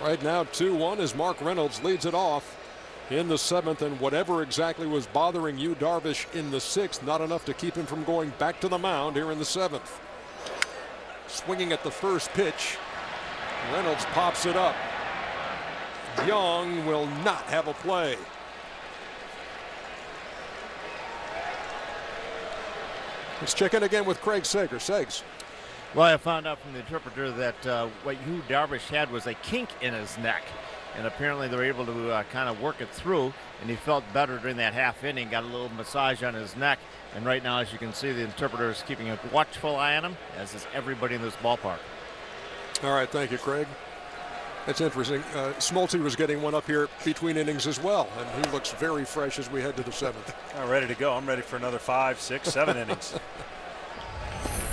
Right now 2-1 as Mark Reynolds leads it off in the 7th, and whatever exactly was bothering Yu Darvish in the 6th, not enough to keep him from going back to the mound here in the 7th. Swinging at the first pitch, Reynolds pops it up. Young will not have a play. Let's check in again with Craig Sager. Segs. Well, I found out from the interpreter that what Yu Darvish had was a kink in his neck. And apparently they were able to kind of work it through, and he felt better during that half inning, got a little massage on his neck. And right now, as you can see, the interpreter is keeping a watchful eye on him, as is everybody in this ballpark. All right, thank you, Craig. That's interesting. Smoltz was getting one up here between innings as well, and he looks very fresh as we head to the 7th. I'm ready to go. I'm ready for another 5, 6, 7 innings.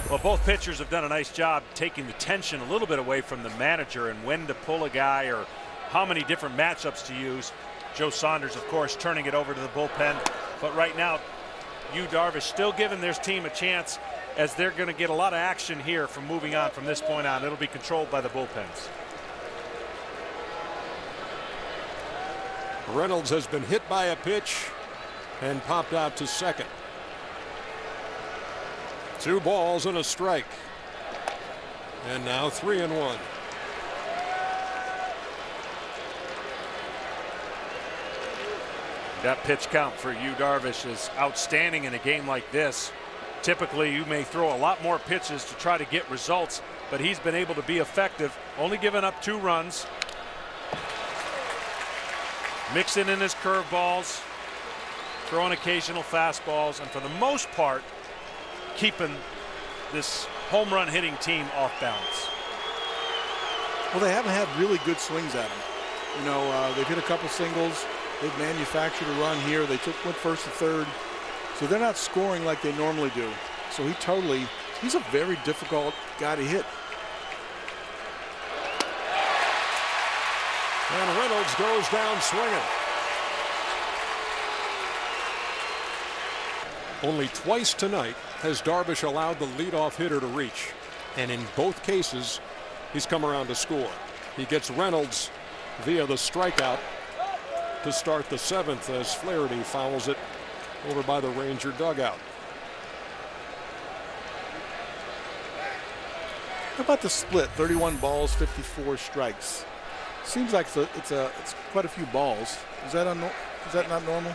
Well, both pitchers have done a nice job taking the tension a little bit away from the manager and when to pull a guy or how many different matchups to use. Joe Saunders, of course, turning it over to the bullpen. But right now, Yu Darvish still giving their team a chance, as they're going to get a lot of action here from moving on from this point on. It'll be controlled by the bullpens. Reynolds has been hit by a pitch and popped out to second. 2 balls and a strike. And now 3-1. That pitch count for Yu Darvish is outstanding in a game like this. Typically, you may throw a lot more pitches to try to get results, but he's been able to be effective, only giving up 2 runs. Mixing in his curveballs, throwing occasional fastballs, and for the most part, keeping this home run hitting team off balance. Well, they haven't had really good swings at him. You know, they've hit a couple singles. They've manufactured a run here. They went first to third. So they're not scoring like they normally do. So he's a very difficult guy to hit. And Reynolds goes down swinging. Only twice tonight has Darvish allowed the leadoff hitter to reach, and in both cases he's come around to score. He gets Reynolds via the strikeout to start the 7th as Flaherty fouls it over by the Ranger dugout. How about the split? 31 balls, 54 strikes. Seems like it's quite a few balls. Is that not normal?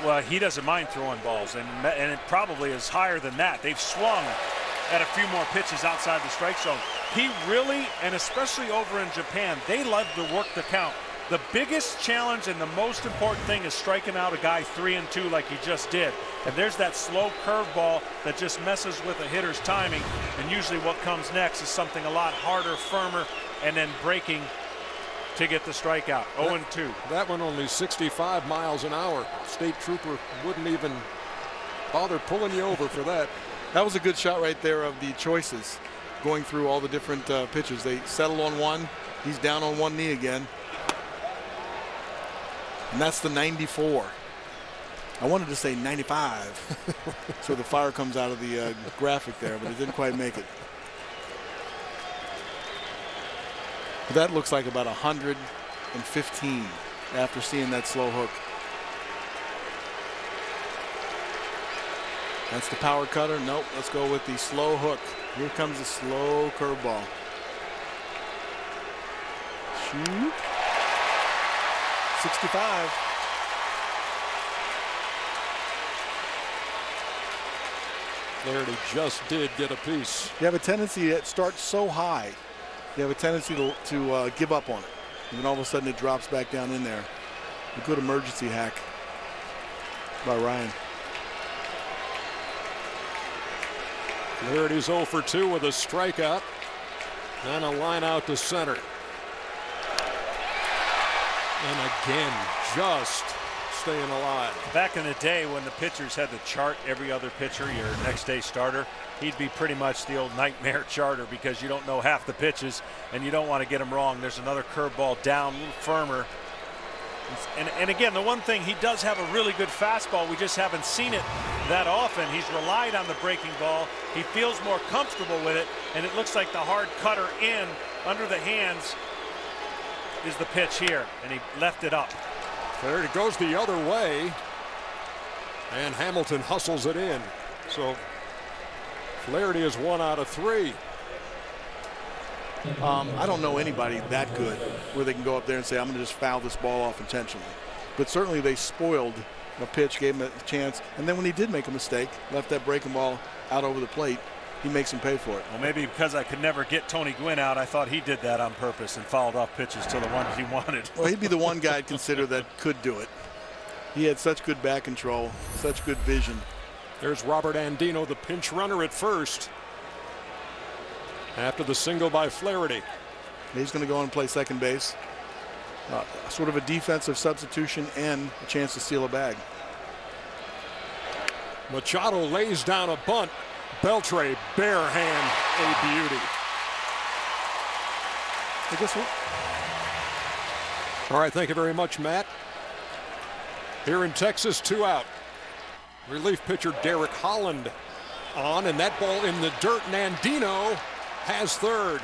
Well, he doesn't mind throwing balls, and it probably is higher than that. They've swung at a few more pitches outside the strike zone. He really, and especially over in Japan, they love to work the count. The biggest challenge and the most important thing is striking out a guy 3-2 like he just did. And there's that slow curveball that just messes with a hitter's timing. And usually what comes next is something a lot harder, firmer, and then breaking to get the strikeout. 0-2. That one only 65 miles an hour. State trooper wouldn't even bother pulling you over for that. That was a good shot right there of the choices, going through all the different pitches. They settle on one. He's down on one knee again. And that's the 94. I wanted to say 95. So the fire comes out of the graphic there, but it didn't quite make it. But that looks like about 115 after seeing that slow hook. That's the power cutter. Nope, let's go with the slow hook. Here comes the slow curveball. Shoot. 65. Flaherty just did get a piece. You have a tendency to start so high. You have a tendency to give up on it. And then all of a sudden it drops back down in there. A good emergency hack by Ryan. Flaherty's 0 for 2 with a strikeout and a line out to center. And again, just staying alive. Back in the day when the pitchers had to chart every other pitcher, your next day starter, he'd be pretty much the old nightmare charter because you don't know half the pitches and you don't want to get him wrong. There's another curveball down, a little firmer. And again, the one thing, he does have a really good fastball. We just haven't seen it that often. He's relied on the breaking ball. He feels more comfortable with it, and it looks like the hard cutter in under the hands is the pitch here, and he left it up. There it goes the other way, and Hamilton hustles it in. So Flaherty is 1 out of 3. I don't know anybody that good where they can go up there and say, I'm going to just foul this ball off intentionally. But certainly they spoiled a pitch, gave him a chance, and then when he did make a mistake, left that breaking ball out over the plate, he makes him pay for it. Well, maybe because I could never get Tony Gwynn out, I thought he did that on purpose and fouled off pitches to the ones he wanted. Well, he'd be the one guy I'd consider that could do it. He had such good back control, such good vision. There's Robert Andino, the pinch runner at first, after the single by Flaherty. He's going to go and play second base. Sort of a defensive substitution and a chance to steal a bag. Machado lays down a bunt. Beltre, bare hand, a beauty. Hey, guess what? All right, thank you very much, Matt. Here in Texas, 2 out. Relief pitcher Derek Holland on, and that ball in the dirt. Nandino has third.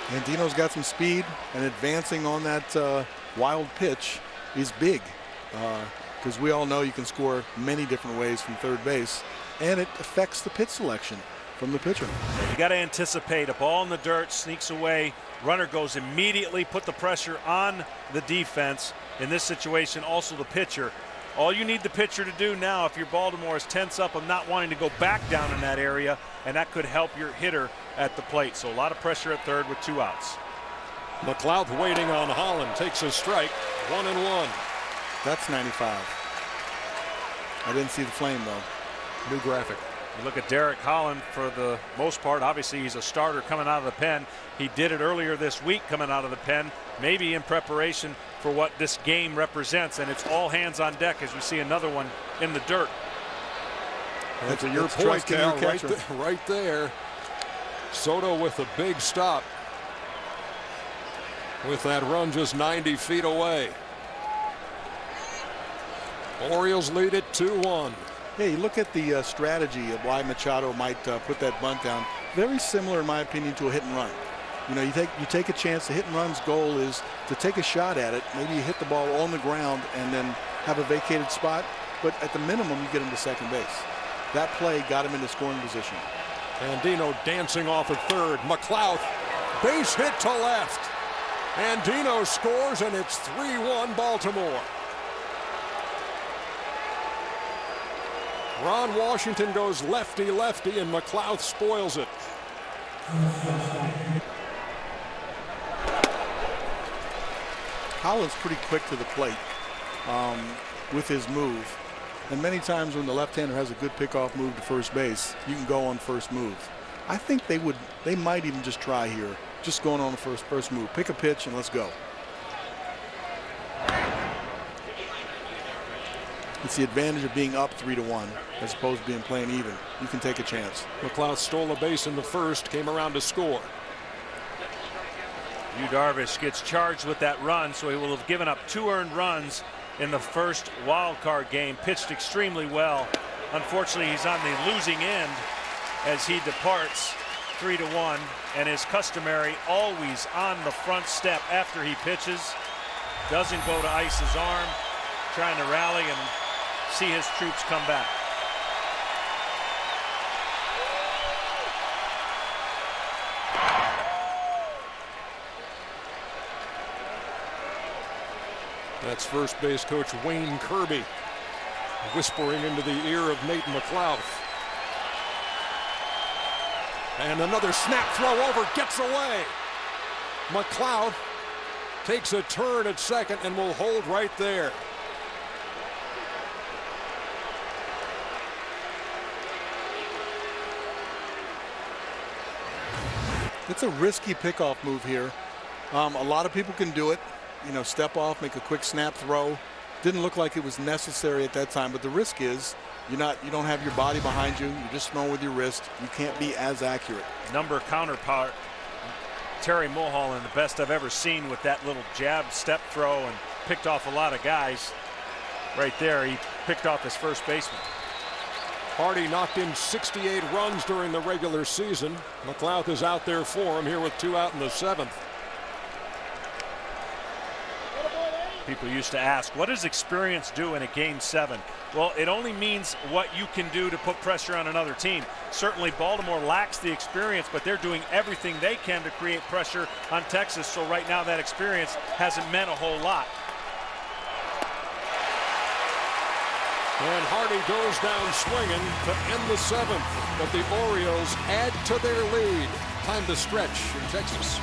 Andino's got some speed, and advancing on that wild pitch is big. Because we all know you can score many different ways from third base, and it affects the pitch selection from the pitcher. You got to anticipate a ball in the dirt, sneaks away, runner goes immediately, put the pressure on the defense. In this situation, also the pitcher. All you need the pitcher to do now, if you're Baltimore, is tense up of not wanting to go back down in that area, and that could help your hitter at the plate. So a lot of pressure at third with 2 outs. McLeod waiting on Holland, takes a strike, 1-1. That's 95. I didn't see the flame, though. New graphic. You look at Derek Holland for the most part. Obviously, he's a starter coming out of the pen. He did it earlier this week coming out of the pen, maybe in preparation for what this game represents. And it's all hands on deck as we see another one in the dirt. That's your point, Cal, right there. Soto with a big stop with that run just 90 feet away. Orioles lead it 2-1. Hey, look at the strategy of why Machado might put that bunt down. Very similar, in my opinion, to a hit and run. You know, you take a chance. The hit and run's goal is to take a shot at it. Maybe you hit the ball on the ground and then have a vacated spot. But at the minimum, you get him to second base. That play got him into scoring position. Andino dancing off at third. McLeod, base hit to left. Andino scores, and it's 3-1 Baltimore. Ron Washington goes lefty-lefty, and McLeod spoils it. Holland's pretty quick to the plate with his move. And many times when the left-hander has a good pickoff move to first base, you can go on first move. I think they might even just try here, just going on the first move. Pick a pitch and let's go. It's the advantage of being up 3-1 as opposed to being playing even. You can take a chance. McLeod stole a base in the first, came around to score. Yu Darvish gets charged with that run, so he will have given up 2 earned runs in the first wild card game. Pitched extremely well. Unfortunately, he's on the losing end as he departs 3-1, and is customary always on the front step after he pitches. Doesn't go to ice his arm, trying to rally and see his troops come back. That's first base coach Wayne Kirby whispering into the ear of Nate McLeod. And another snap throw over, gets away. McLeod takes a turn at second and will hold right there. It's a risky pickoff move here. A lot of people can do it. You know, step off, make a quick snap throw. Didn't look like it was necessary at that time, but the risk is you don't have your body behind you. You're just throwing with your wrist. You can't be as accurate. Number counterpart, Terry Mulholland, the best I've ever seen with that little jab step throw, and picked off a lot of guys. Right there, he picked off his first baseman. Hardy knocked in 68 runs during the regular season. McLeod is out there for him here with 2 out in the 7th. People used to ask, what does experience do in a Game 7? Well, it only means what you can do to put pressure on another team. Certainly Baltimore lacks the experience, but they're doing everything they can to create pressure on Texas. So right now that experience hasn't meant a whole lot. And Hardy goes down swinging to end the 7th. But the Orioles add to their lead. Time to stretch in Texas.